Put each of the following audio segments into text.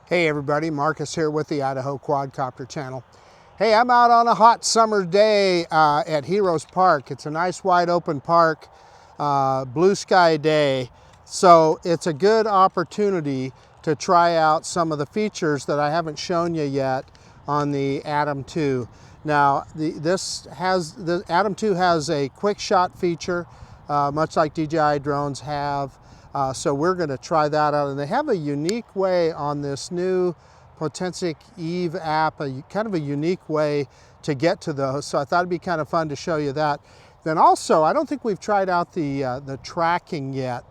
Hey everybody, Marcus here with the Idaho Quadcopter channel. Hey, I'm out on a hot summer day at Heroes Park. It's a nice wide open park, blue sky day. So it's a good opportunity to try out some of the features that I haven't shown you yet on the Atom 2. Now, the Atom 2 has a quick shot feature, much like DJI drones have. So we're going to try that out, and they have a unique way on this new Potensic Atom app, kind of a unique way to get to those. So I thought it'd be kind of fun to show you that. Then also, I don't think we've tried out the tracking yet.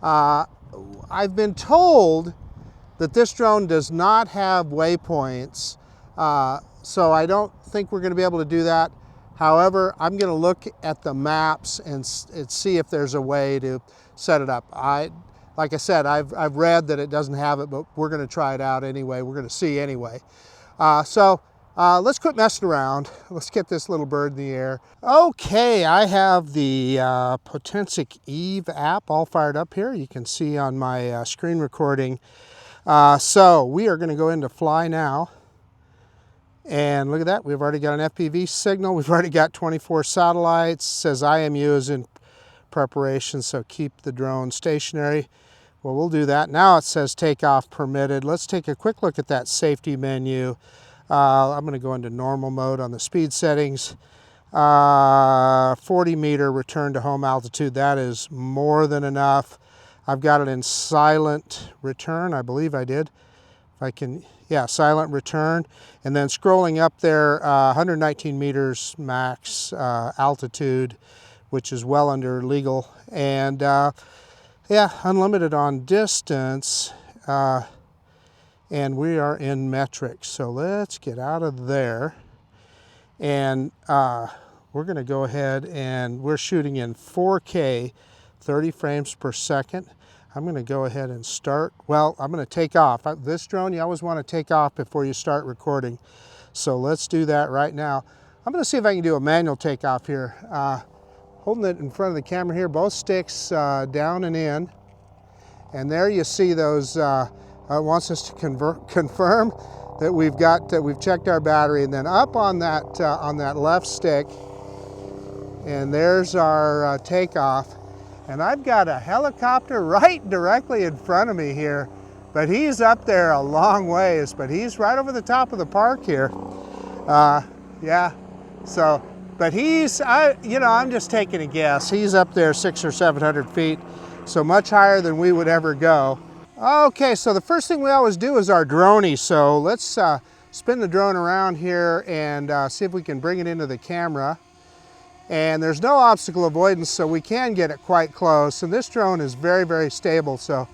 I've been told that this drone does not have waypoints, so I don't think we're going to be able to do that. However, I'm going to look at the maps and see if there's a way to set it up. Like I said, I've read that it doesn't have it, but we're going to try it out anyway. We're going to see anyway. So let's quit messing around. Let's get this little bird in the air. Okay, I have the Potensic Atom app all fired up here. You can see on my screen recording. So we are going to go into fly now. And look at that, we've already got an FPV signal. We've already got 24 satellites. It says IMU is in preparation, so keep the drone stationary. Well, we'll do that. Now it says takeoff permitted. Let's take a quick look at that safety menu. I'm going to go into normal mode on the speed settings. 40 meter return to home altitude. That is more than enough. I've got it in silent return. I believe I did. If I can, yeah, silent return. And then scrolling up there, 119 meters max altitude, which is well under legal. And yeah, unlimited on distance. And we are in metric. So let's get out of there. And we're going to go ahead and we're shooting in 4K, 30 frames per second. I'm going to go ahead and start. Well, I'm going to take off. This drone, you always want to take off before you start recording. So let's do that right now. I'm going to see if I can do a manual takeoff here. Holding it in front of the camera here, both sticks down and in. And there you see those, it wants us to confirm that we've checked our battery. And then up on that left stick, and there's our takeoff. And I've got a helicopter right directly in front of me here, but he's up there a long ways, but he's right over the top of the park here. Yeah, so, but I'm just taking a guess. He's up there 600 or 700 feet, so much higher than we would ever go. Okay, so the first thing we always do is our droney. So let's spin the drone around here and see if we can bring it into the camera. And there's no obstacle avoidance, so we can get it quite close. And this drone is very, very stable, so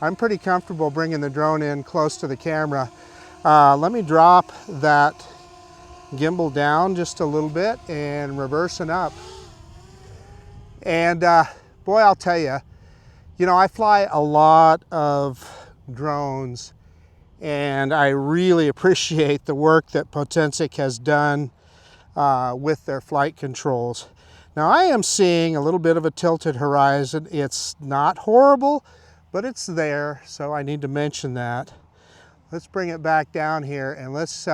I'm pretty comfortable bringing the drone in close to the camera. Let me drop that gimbal down just a little bit and reversing up. And boy, I'll tell you, I fly a lot of drones, and I really appreciate the work that Potensic has done with their flight controls. Now I am seeing a little bit of a tilted horizon. It's not horrible, but it's there, so I need to mention that. Let's bring it back down here and let's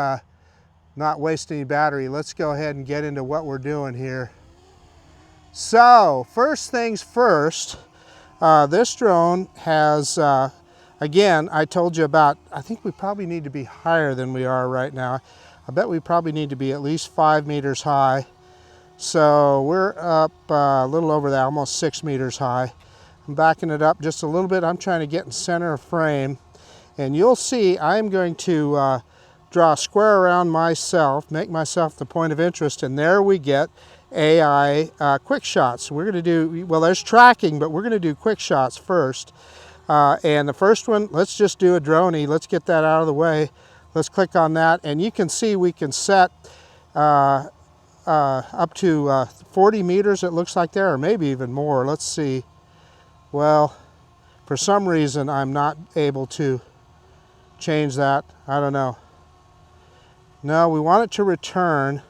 not waste any battery. Let's go ahead and get into what we're doing here. So first things first, this drone has, again, I told you about, I think we probably need to be higher than we are right now. I bet we probably need to be at least 5 meters high. So we're up a little over that, almost 6 meters high. I'm backing it up just a little bit. I'm trying to get in center of frame. And you'll see I'm going to draw a square around myself, make myself the point of interest, and there we get AI quick shots. We're going to do, well, there's tracking, but we're going to do quick shots first. And the first one, let's just do a droney. Let's get that out of the way. Let's click on that, and you can see we can set up to 40 meters, it looks like there, or maybe even more. Let's see. Well, for some reason, I'm not able to change that. I don't know. No, we want it to return.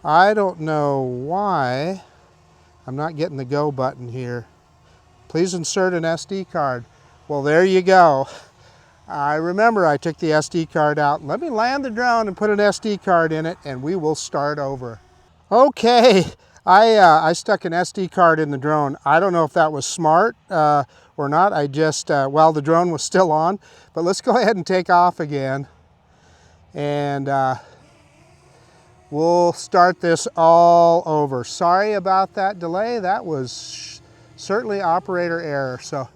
I don't know why. I'm not getting the go button here. Please insert an SD card. Well, there you go. I remember I took the SD card out. Let me land the drone and put an SD card in it and we will start over. Okay, I stuck an SD card in the drone. I don't know if that was smart or not. I just, well, the drone was still on, but let's go ahead and take off again. And we'll start this all over. Sorry about that delay. That was certainly operator error. So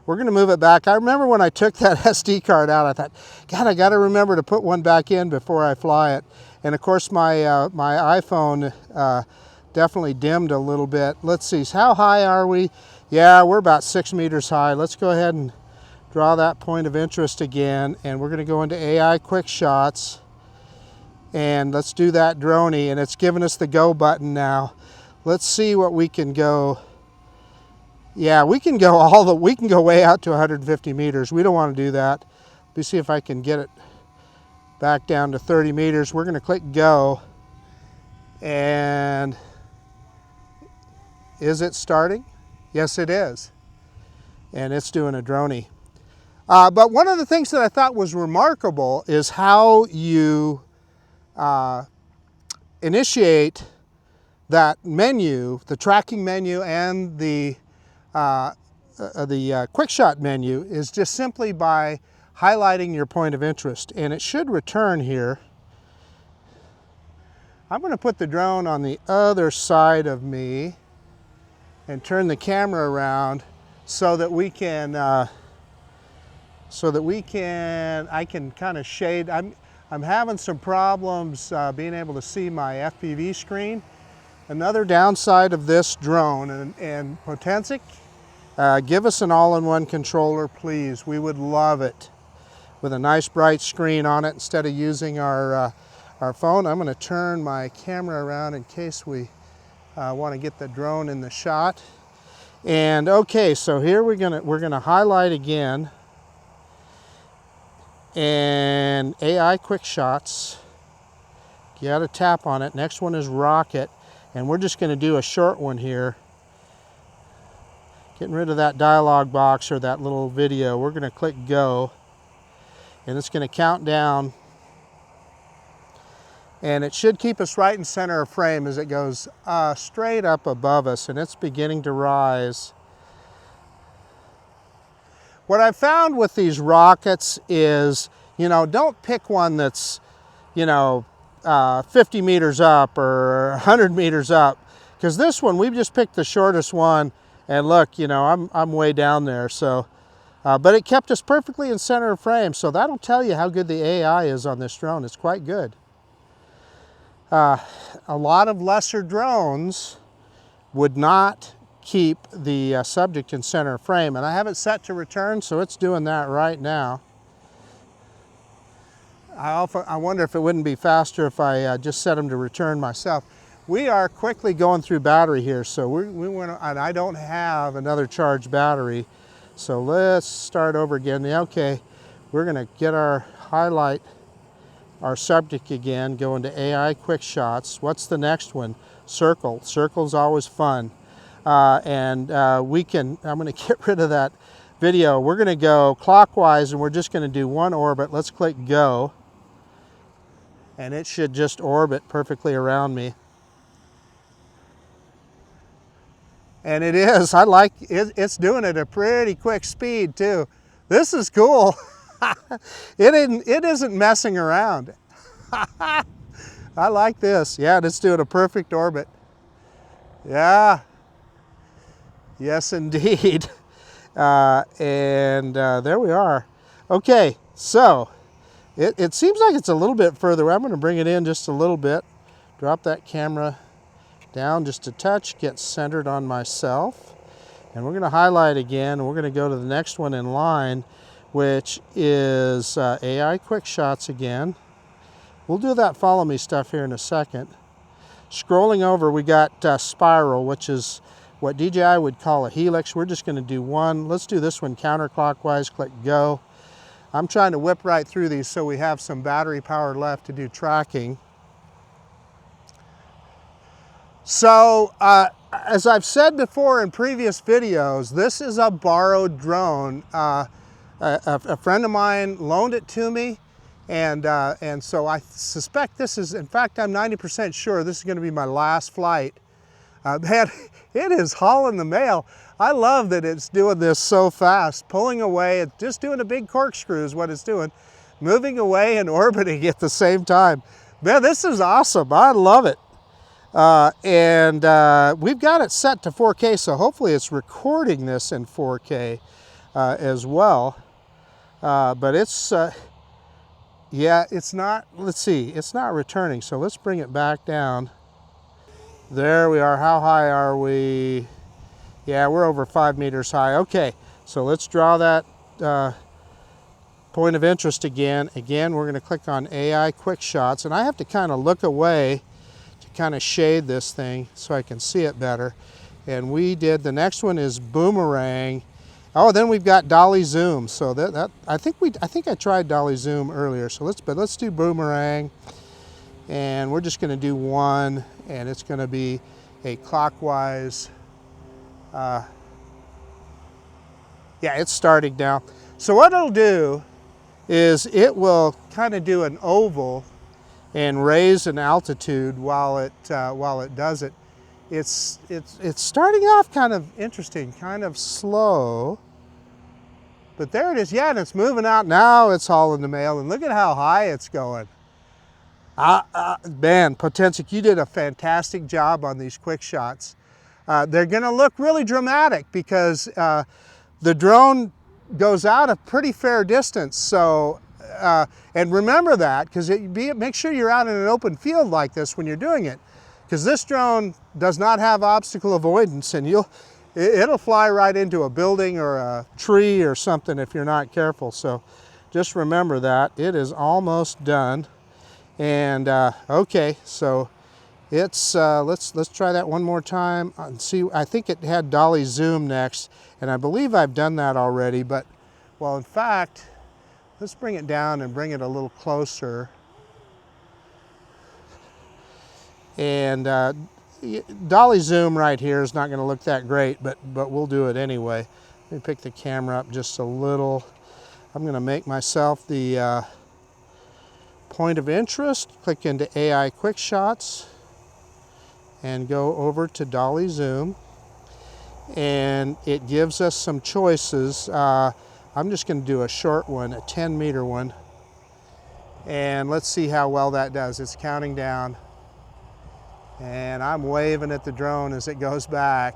we're gonna move it back. I remember when I took that SD card out, I thought, God, I gotta remember to put one back in before I fly it. And of course my, my iPhone definitely dimmed a little bit. Let's see, how high are we? Yeah, we're about 6 meters high. Let's go ahead and draw that point of interest again. And we're gonna go into AI QuickShots. And let's do that droney, and it's giving us the go button now. Let's see what we can go. Yeah, we can go we can go way out to 150 meters. We don't want to do that. Let me see if I can get it back down to 30 meters. We're going to click go. And is it starting? Yes, it is. And it's doing a droney. But one of the things that I thought was remarkable is how you initiate that menu, the tracking menu and the quick shot menu is just simply by highlighting your point of interest, and it should return here. I'm going to put the drone on the other side of me and turn the camera around so that we can I can kind of shade. I'm having some problems being able to see my FPV screen. Another downside of this drone, and Potensic, give us an all-in-one controller, please. We would love it. With a nice bright screen on it instead of using our phone. I'm going to turn my camera around in case we want to get the drone in the shot. And okay, so here we're gonna highlight again. And AI QuickShots, you got to tap on it. Next one is rocket, and we're just going to do a short one here. Getting rid of that dialog box or that little video. We're going to click go, and it's going to count down, and it should keep us right in center of frame as it goes straight up above us, and it's beginning to rise. What I've found with these rockets is, you know, don't pick one that's, you know, 50 meters up or 100 meters up, because this one, we've just picked the shortest one, and look, you know, I'm way down there. So, but it kept us perfectly in center of frame, so that'll tell you how good the AI is on this drone. It's quite good. A lot of lesser drones would not keep the subject in center of frame, and I have it set to return, so it's doing that right now. I wonder if it wouldn't be faster if I just set them to return myself. We are quickly going through battery here, so we went, and I don't have another charged battery, so let's start over again. Okay, we're going to get our highlight our subject again, go into AI QuickShots. What's the next one? Circle. Circle's always fun. I'm going to get rid of that video. We're going to go clockwise, and we're just going to do one orbit. Let's click go. And it should just orbit perfectly around me. And it is. I like it. It's doing it at a pretty quick speed too. This is cool. It isn't messing around. I like this. Yeah, it's doing a perfect orbit. Yeah. Yes, indeed. There we are. Okay, so it seems like it's a little bit further. I'm going to bring it in just a little bit. Drop that camera down just a touch, get centered on myself. And we're going to highlight again, and we're going to go to the next one in line, which is AI QuickShots again. We'll do that follow me stuff here in a second. Scrolling over, we got spiral, which is what DJI would call a helix. We're just going to do one. Let's do this one counterclockwise, click go. I'm trying to whip right through these so we have some battery power left to do tracking. So, as I've said before in previous videos, this is a borrowed drone. A friend of mine loaned it to me, and so I suspect this is, in fact, I'm 90% sure this is going to be my last flight. Man, it is hauling the mail. I love that it's doing this so fast, pulling away, just doing a big corkscrew is what it's doing, moving away and orbiting at the same time. Man, this is awesome. I love it. We've got it set to 4K, so hopefully it's recording this in 4K as well. But it's, yeah, it's not, let's see, it's not returning, so let's bring it back down. There we are. How high are we? Yeah, we're over 5 meters high. Okay, so let's draw that point of interest again. Again, we're going to click on AI QuickShots, and I have to kind of look away to kind of shade this thing so I can see it better. And we did, the next one is Boomerang. Oh, then we've got Dolly Zoom. So I think I tried Dolly Zoom earlier. So let's do Boomerang. And we're just going to do one, and it's going to be a clockwise. Yeah, it's starting now. So what it'll do is it will kind of do an oval and raise an altitude while it does it. It's starting off kind of interesting, kind of slow. But there it is. Yeah, and it's moving out. Now it's hauling the mail, and look at how high it's going. Man, Potensic, you did a fantastic job on these QuickShots. They're going to look really dramatic because the drone goes out a pretty fair distance. So, and remember that, because make sure you're out in an open field like this when you're doing it, because this drone does not have obstacle avoidance, and it'll fly right into a building or a tree or something if you're not careful. So, just remember that. It is almost done. And okay, so it's let's try that one more time and see. I think it had Dolly Zoom next, and I believe I've done that already. But well, in fact, let's bring it down and bring it a little closer. And Dolly Zoom right here is not going to look that great, but we'll do it anyway. Let me pick the camera up just a little. I'm going to make myself the point of interest, click into AI QuickShots, and go over to Dolly Zoom, and it gives us some choices. I'm just going to do a short one, a 10-meter one, and let's see how well that does. It's counting down, and I'm waving at the drone as it goes back.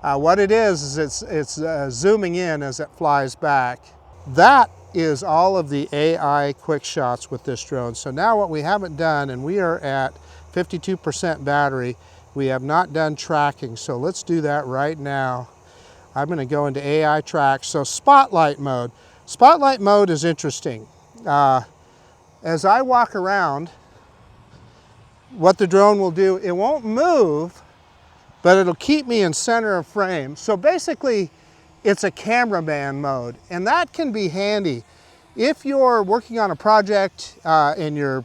What it is it's zooming in as it flies back. That is all of the AI QuickShots with this drone. So now what we haven't done, and we are at 52% battery, we have not done tracking. So let's do that right now. I'm going to go into AI track. So spotlight mode. Spotlight mode is interesting. As I walk around, what the drone will do, it won't move, but it'll keep me in center of frame. So basically, it's a cameraman mode, and that can be handy. If you're working on a project and you're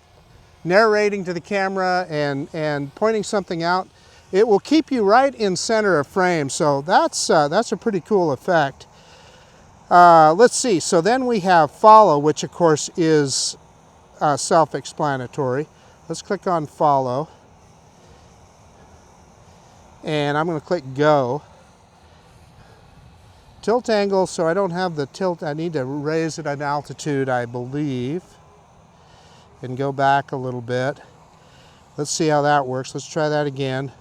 narrating to the camera and pointing something out, it will keep you right in center of frame. So that's a pretty cool effect. Let's see, so then we have follow, which of course is self-explanatory. Let's click on follow. And I'm going to click go. Tilt angle, so I don't have the tilt. I need to raise it at altitude, I believe, and go back a little bit. Let's see how that works. Let's try that again.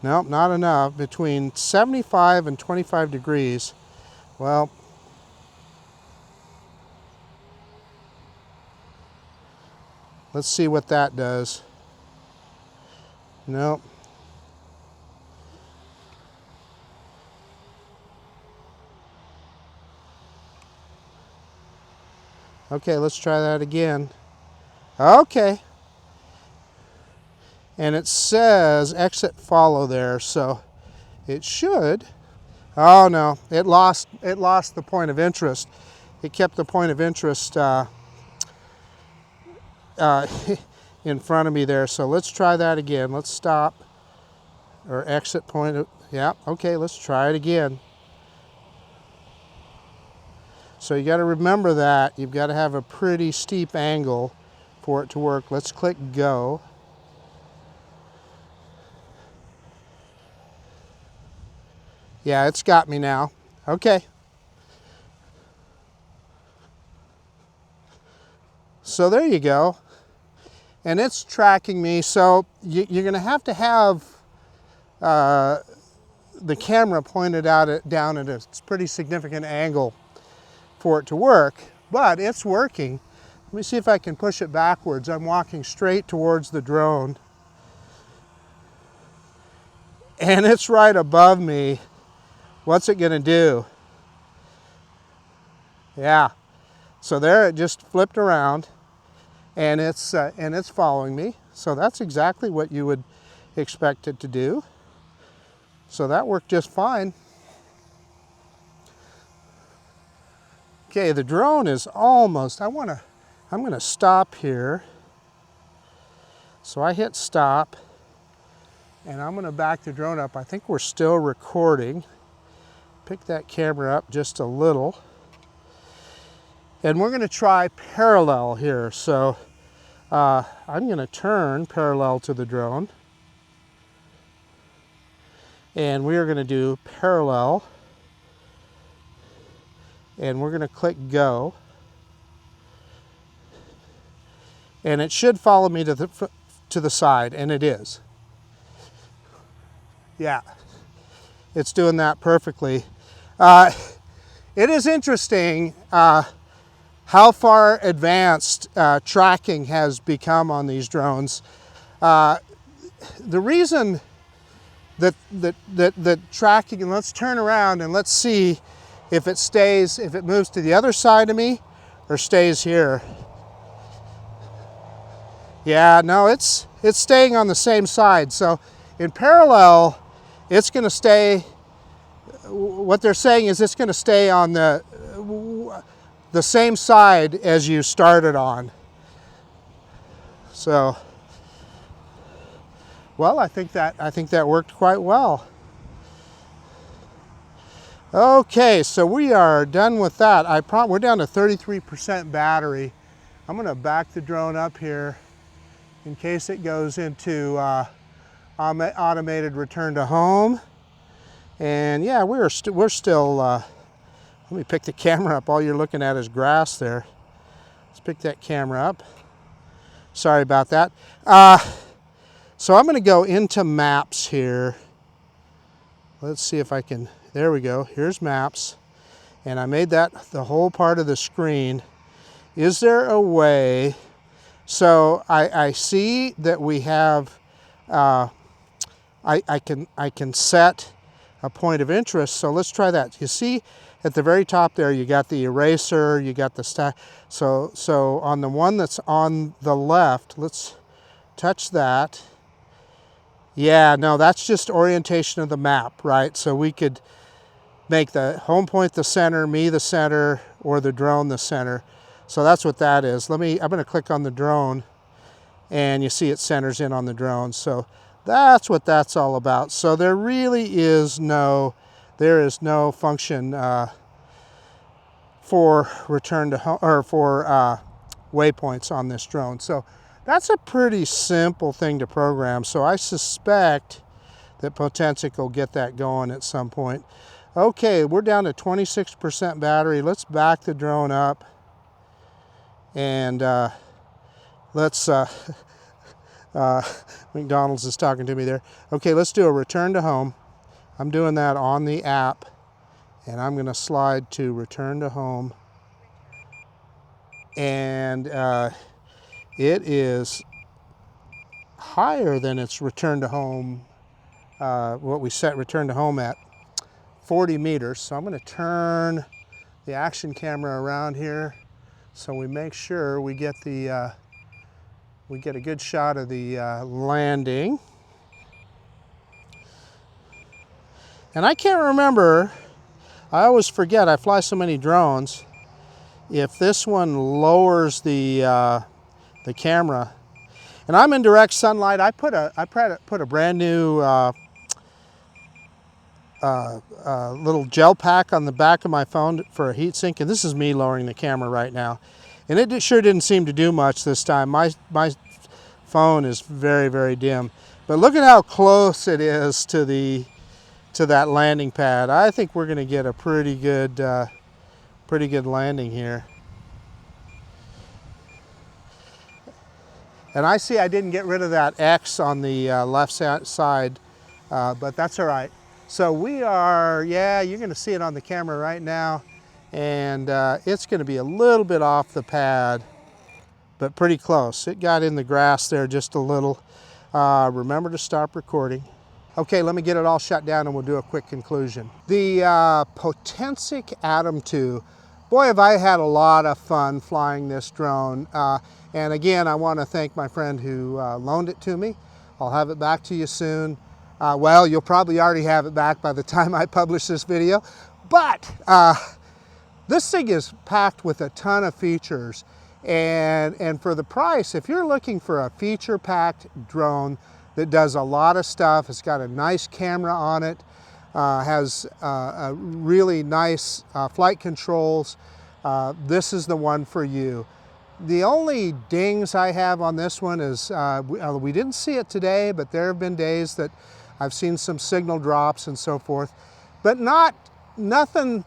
Nope, not enough. Between 75 and 25 degrees. Well, let's see what that does. Nope. Okay, let's try that again. Okay. And it says exit follow there, so it should. Oh no, it lost the point of interest. It kept the point of interest in front of me there. So let's try that again. Let's stop or exit point. Yeah, okay, let's try it again. So you got to remember that. You've got to have a pretty steep angle for it to work. Let's click go. Yeah, it's got me now. Okay. So there you go. And it's tracking me. So you're going to have the camera pointed out down at a pretty significant angle for it to work, but it's working. Let me see if I can push it backwards. I'm walking straight towards the drone, and it's right above me. What's it gonna do? Yeah, so there it just flipped around, and it's following me. So that's exactly what you would expect it to do. So that worked just fine. Okay, the drone is almost, I'm gonna stop here. So I hit stop, and I'm gonna back the drone up. I think we're still recording. Pick that camera up just a little. And we're gonna try parallel here. So I'm gonna turn parallel to the drone. And we are gonna do parallel. And we're gonna click go. And it should follow me to the side, and it is. Yeah, it's doing that perfectly. It is interesting how far advanced tracking has become on these drones. The reason that tracking, and let's turn around and let's see if it moves to the other side of me or stays here. Yeah, no, it's staying on the same side. So in parallel, it's going to stay, what they're saying is it's going to stay on the same side as you started on. So, well, I think that worked quite well. Okay, so we are done with that. We're down to 33% battery. I'm going to back the drone up here in case it goes into automated return to home. And yeah, we're still, let me pick the camera up. All you're looking at is grass there. Let's pick that camera up. Sorry about that. So I'm gonna go into maps here. Let's see if I can, there we go, here's maps. And I made that the whole part of the screen. Is there a way, so I see that we have, I can set a point of interest. So let's try that. You see at the very top there, you got the eraser, you got the stack. So on the one that's on the left, let's touch that. Yeah, no, that's just orientation of the map, right? So we could make the home point the center, me the center, or the drone the center. So that's what that is. I'm gonna click on the drone, and you see it centers in on the drone. So that's what that's all about. So there really is no function for return to home, or for waypoints on this drone. So that's a pretty simple thing to program. So I suspect that Potensic will get that going at some point. Okay, we're down to 26% battery. Let's back the drone up, and let's, McDonald's is talking to me there. Okay, let's do a return to home. I'm doing that on the app, and I'm gonna slide to return to home. And it is higher than its return to home, what we set return to home at, 40 meters. So I'm gonna turn the action camera around here so we make sure we get a good shot of the landing. And I can't remember, I always forget, I fly so many drones, if this one lowers the camera. And I'm in direct sunlight. I put a brand new little gel pack on the back of my phone for a heat sink, and this is me lowering the camera right now. And it sure didn't seem to do much this time. My phone is very, very dim. But look at how close it is to that landing pad. I think we're going to get a pretty good landing here. And I see I didn't get rid of that X on the left side, but that's all right. So we are, yeah, you're going to see it on the camera right now, and it's going to be a little bit off the pad, but pretty close. It got in the grass there just a little. Remember to stop recording. Okay, let me get it all shut down and we'll do a quick conclusion. The Potensic Atom 2, boy, have I had a lot of fun flying this drone. And again, I want to thank my friend who loaned it to me. I'll have it back to you soon. Well, you'll probably already have it back by the time I publish this video. But this thing is packed with a ton of features. And for the price, if you're looking for a feature-packed drone that does a lot of stuff, it's got a nice camera on it, has a really nice flight controls, this is the one for you. The only dings I have on this one is, we didn't see it today, but there have been days that I've seen some signal drops and so forth, but nothing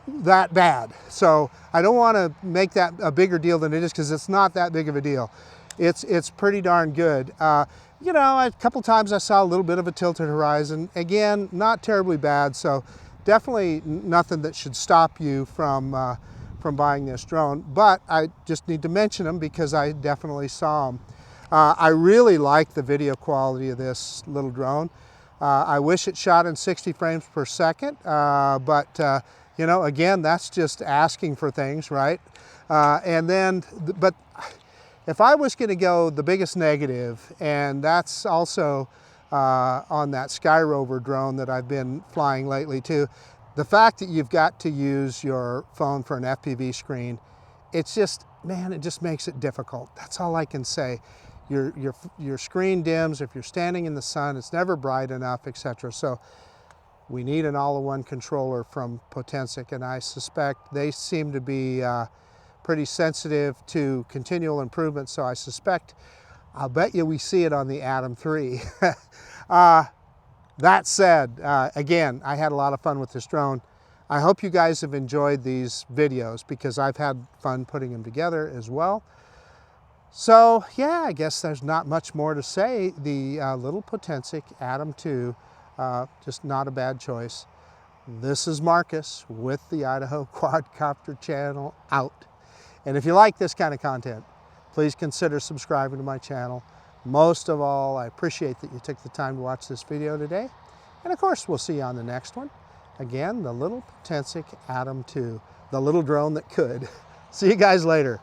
that bad. So I don't want to make that a bigger deal than it is, because it's not that big of a deal. It's pretty darn good. You know, a couple times I saw a little bit of a tilted horizon. Again, not terribly bad, so definitely nothing that should stop you from buying this drone. But I just need to mention them because I definitely saw them. I really like the video quality of this little drone. I wish it shot in 60 frames per second, but you know, again, that's just asking for things, right? But if I was going to go the biggest negative, and that's also on that Skyrover drone that I've been flying lately too, the fact that you've got to use your phone for an FPV screen, it's just, man, it just makes it difficult. That's all I can say. Your screen dims if you're standing in the sun, it's never bright enough, etc. So we need an all-in-one controller from Potensic, and I suspect they seem to be pretty sensitive to continual improvement, so I suspect, I'll bet you we see it on the Atom 3. That said, again, I had a lot of fun with this drone. I hope you guys have enjoyed these videos because I've had fun putting them together as well. So yeah, I guess there's not much more to say. The little Potensic Atom 2, just not a bad choice. This is Marcus with the Idaho Quadcopter channel out. And if you like this kind of content, please consider subscribing to my channel. Most of all, I appreciate that you took the time to watch this video today. And of course, we'll see you on the next one. Again, the little Potensic Atom 2, the little drone that could. See you guys later.